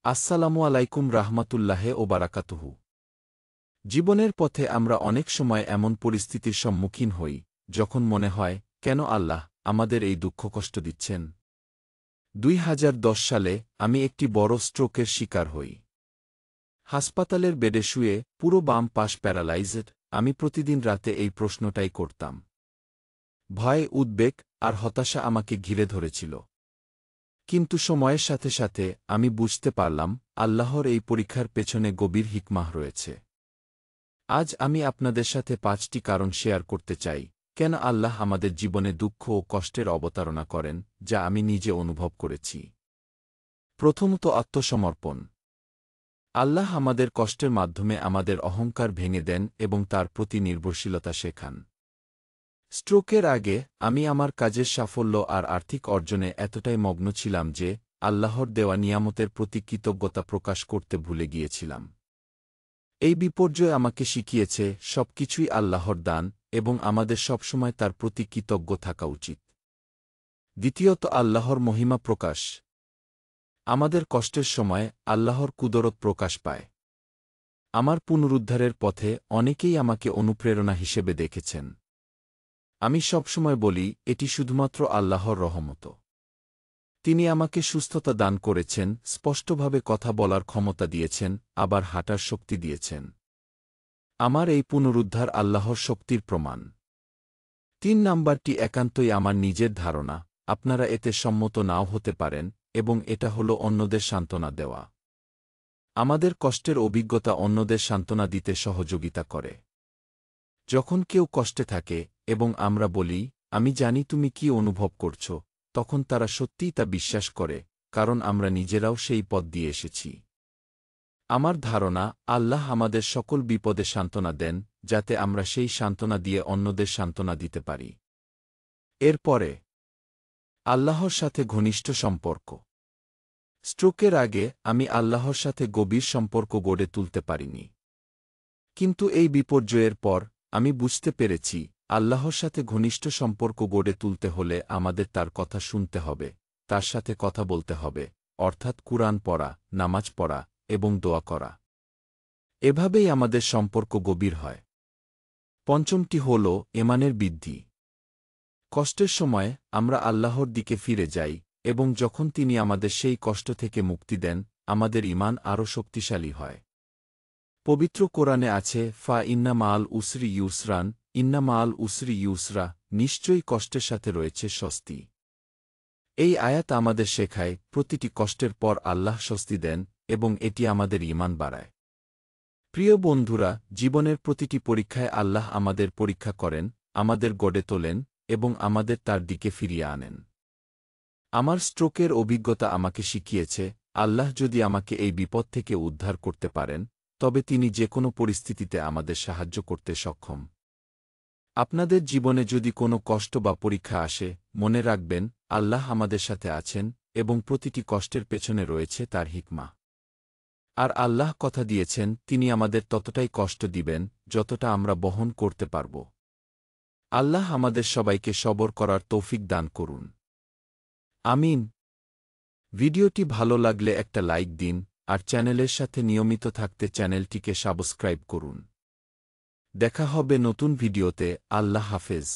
আসসালামু আলাইকুম রাহমাতুল্লাহে ও বারাকাতুহু। জীবনের পথে আমরা অনেক সময় এমন পরিস্থিতির সম্মুখীন হই যখন মনে হয়, কেন আল্লাহ আমাদের এই দুঃখ কষ্ট দিচ্ছেন? ২০১০ সালে আমি একটি বড় স্ট্রোকের শিকার হই। হাসপাতালের বেডে শুয়ে পুরো বাম পাশ প্যারালাইজড। আমি প্রতিদিন রাতে এই প্রশ্নটাই করতাম। ভয়, উদ্বেগ আর হতাশা আমাকে ঘিরে ধরেছিল। কিন্তু সময়ের সাথে সাথে আমি বুঝতে পারলাম, আল্লাহর এই পরীক্ষার পেছনে গভীর হিকমাহ রয়েছে। আজ আমি আপনাদের সাথে ৫টি কারণ শেয়ার করতে চাই, কেন আল্লাহ আমাদের জীবনে দুঃখ ও কষ্টের অবতারণা করেন, যা আমি নিজে অনুভব করেছি। প্রথমত, আত্মসমর্পণ। আল্লাহ আমাদের কষ্টের মাধ্যমে আমাদের অহংকার ভেঙে দেন এবং তার প্রতি নির্ভরশীলতা শেখান। স্ট্রোকের আগে আমি আমার কাজের সাফল্য আর আর্থিক অর্জনে এতটাই মগ্ন ছিলাম যে আল্লাহর দেওয়া নিয়ামতের প্রতি কৃতজ্ঞতা প্রকাশ করতে ভুলে গিয়েছিলাম। এই বিপর্যয় আমাকে শিখিয়েছে সবকিছুই আল্লাহর দান এবং আমাদের সবসময় তার প্রতি কৃতজ্ঞ থাকা উচিত। দ্বিতীয়ত, আল্লাহর মহিমা প্রকাশ। আমাদের কষ্টের সময় আল্লাহর কুদরত প্রকাশ পায়। আমার পুনরুদ্ধারের পথে অনেকেই আমাকে অনুপ্রেরণা হিসেবে দেখেছেন। আমি সবসময় বলি, এটি শুধুমাত্র আল্লাহর রহমত। তিনি আমাকে সুস্থতা দান করেছেন, স্পষ্টভাবে কথা বলার ক্ষমতা দিয়েছেন, আবার হাঁটার শক্তি দিয়েছেন। আমার এই পুনরুদ্ধার আল্লাহর শক্তির প্রমাণ। ৩ নাম্বারটি একান্তই আমার নিজের ধারণা, আপনারা এতে সম্মত নাও হতে পারেন, এবং এটা হল অন্যদের সান্ত্বনা দেওয়া। আমাদের কষ্টের অভিজ্ঞতা অন্যদের সান্ত্বনা দিতে সহযোগিতা করে। যখন কেউ কষ্টে থাকে এবং আমরা বলি, আমি জানি তুমি কি অনুভব করছ, তখন তারা সত্যিই তা বিশ্বাস করে, কারণ আমরা নিজেরাও সেই পথ দিয়ে এসেছি। আমার ধারণা, আল্লাহ আমাদের সকল বিপদে সান্ত্বনা দেন, যাতে আমরা সেই সান্ত্বনা দিয়ে অন্যদের সান্ত্বনা দিতে পারি। এরপরে, আল্লাহর সাথে ঘনিষ্ঠ সম্পর্ক। স্ট্রোকের আগে আমি আল্লাহর সাথে গভীর সম্পর্ক গড়ে তুলতে পারিনি। কিন্তু এই বিপর্যয়ের পর আমি বুঝতে পেরেছি, আল্লাহর সাথে ঘনিষ্ঠ সম্পর্ক গড়ে তুলতে হলে আমাদের তার কথা শুনতে হবে, তার সাথে কথা বলতে হবে, অর্থাৎ কুরআন পড়া, নামাজ পড়া এবং দোয়া করা। এভাবেই আমাদের সম্পর্ক গভীর হয়। পঞ্চমটি হল ঈমানের বৃদ্ধি। কষ্টের সময় আমরা আল্লাহর দিকে ফিরে যাই, এবং যখন তিনি আমাদের সেই কষ্ট থেকে মুক্তি দেন, আমাদের ঈমান আরও শক্তিশালী হয়। পবিত্র কোরআনে আছে, ফা ইন্না মাআল উসরি ইউসরান, ইন্না মাআল উসরি ইউসরা, নিশ্চয়ই কষ্টের সাথে রয়েছে স্বস্তি। এই আয়াত আমাদের শেখায়, প্রতিটি কষ্টের পর আল্লাহ স্বস্তি দেন, এবং এটি আমাদের ঈমান বাড়ায়। প্রিয় বন্ধুরা, জীবনের প্রতিটি পরীক্ষায় আল্লাহ আমাদের পরীক্ষা করেন, আমাদের গড়ে তোলেন, এবং আমাদের তার দিকে ফিরিয়ে আনেন। আমার স্ট্রোকের অভিজ্ঞতা আমাকে শিখিয়েছে, আল্লাহ যদি আমাকে এই বিপদ থেকে উদ্ধার করতে পারেন, তবে তিনি যে কোনো পরিস্থিতিতে আমাদের সাহায্য করতে সক্ষম। আপনাদের জীবনে যদি কোনো কষ্ট বা পরীক্ষা আসে, মনে রাখবেন, আল্লাহ আমাদের সাথে আছেন, এবং প্রতিটি কষ্টের পেছনে রয়েছে তার হিকমা। আর আল্লাহ কথা দিয়েছেন, তিনি আমাদের ততটাই কষ্ট দিবেন, যতটা আমরা বহন করতে পারব। আল্লাহ আমাদের সবাইকে সবর করার তৌফিক দান করুন। আমিন। ভিডিওটি ভালো লাগলে একটা লাইক দিন, আর চ্যানেলের সাথে নিয়মিত থাকতে চ্যানেলটিকে সাবস্ক্রাইব করুন। দেখা হবে নতুন ভিডিওতে। আল্লাহ হাফেজ।